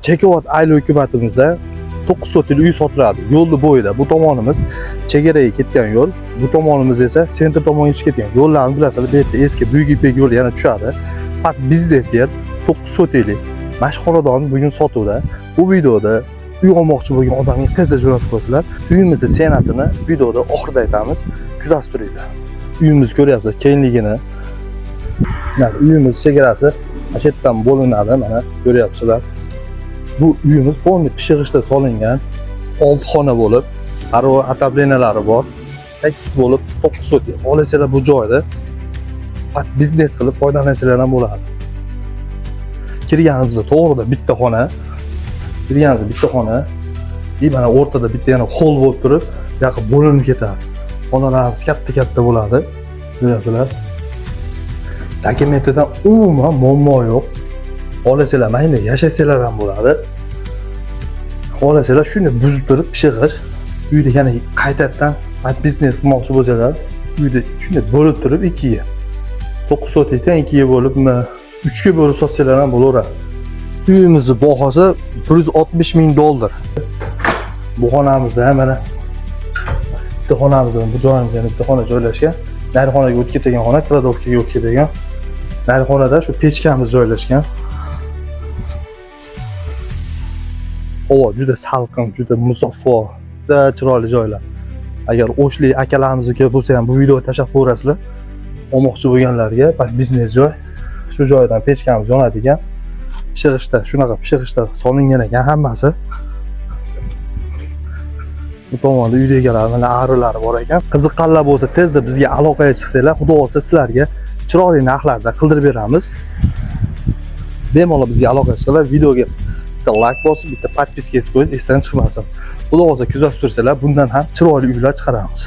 Chekovat aile hukumatimizda 9 sotil uy sotiladi. Yo'lni bo'yida bu tomonimiz chegaraga ketgan yo'l, bu tomonimiz esa sentr tomonga chiqib ketgan. Yo'llarni bilasizlar, bu yerda eski Buyuk Ipak yo'li yana tushadi. Pat biznes yer 9 sotillik mashxonadon bugun sotuvda. Bu videoda uy olmoqchi bo'lgan odamga tezda jo'natib qo'ysalar, uyimizni senasini videoda oxirida aytamiz. Kuzatib turinglar. Uyimizni ko'ryapsiz, kengligini. Mana uyimiz chegarasi ashetdan bo'linadi, mana ko'ryapsizlar. Bu uyimiz polni pishig'ishda solingan 6 xona bo'lib, haro atobleniyalari bor. 8 bo'lib 9 sotil. Xohlasanglar bu joyda pat biznes qilib foydalansanglar ham bo'ladi. Kirganimizda to'g'rida bitta xona. Kirganimizda bitta xona. Mana o'rtada bitta yana hol bo'lib turib, yoqib bo'linib ketadi. Xonalarimiz katta-katta bo'ladi. Ko'ryapsizlar. Dokumentidan umuman muammo yo'q. Xohlasanglar mayli yashasanglar ham bo'ladi. Xohlasanglar shuni buzib turib pishig'ish, uyda yana qaytadan biznes qilmoqchi bo'lsalar, uyda shuni bo'lib turib 2 ga 9 sotikdan 2 ga bo'lib, 3 ga bo'lib sotsanglar ham bo'laveradi. Uyimizning bahosi $160 ming. Bu xonamizda mana bitta xonamizda bu joyimizda bitta xona joylashgan. Nari xonaga o'tib ketadigan xona, kladovkaga o'tib ketadigan. Nari xonada shu pechkamiz joylashgan. Havo juda salqin, juda musaffo, juda chiroyli joylar. Agar o'shli akalarimizga bo'lsa ham bu videoni tashlab qo'yasizlar. Olmoqchi bo'lganlarga biznes joy. Shu joydan pechkamiz yonadigan. Pishig'ishda, shunaqa pishig'ishda solingan ekan hammasi. Bu tomonda uyda egalar mana arilari bor ekan. Qiziqqanlar bo'lsa tezda bizga aloqaga chiqsanglar, xudo xolsa sizlarga chiroyli narxlarda qildirib beramiz. Bemalol bizga aloqa qilinglar, videoga bitta like bosib, bitta podpiska qo'yish esdan chiqmasin. Xudo xolsa kuzatib tursanglar, bundan ham chiroyli uylar chiqaramiz.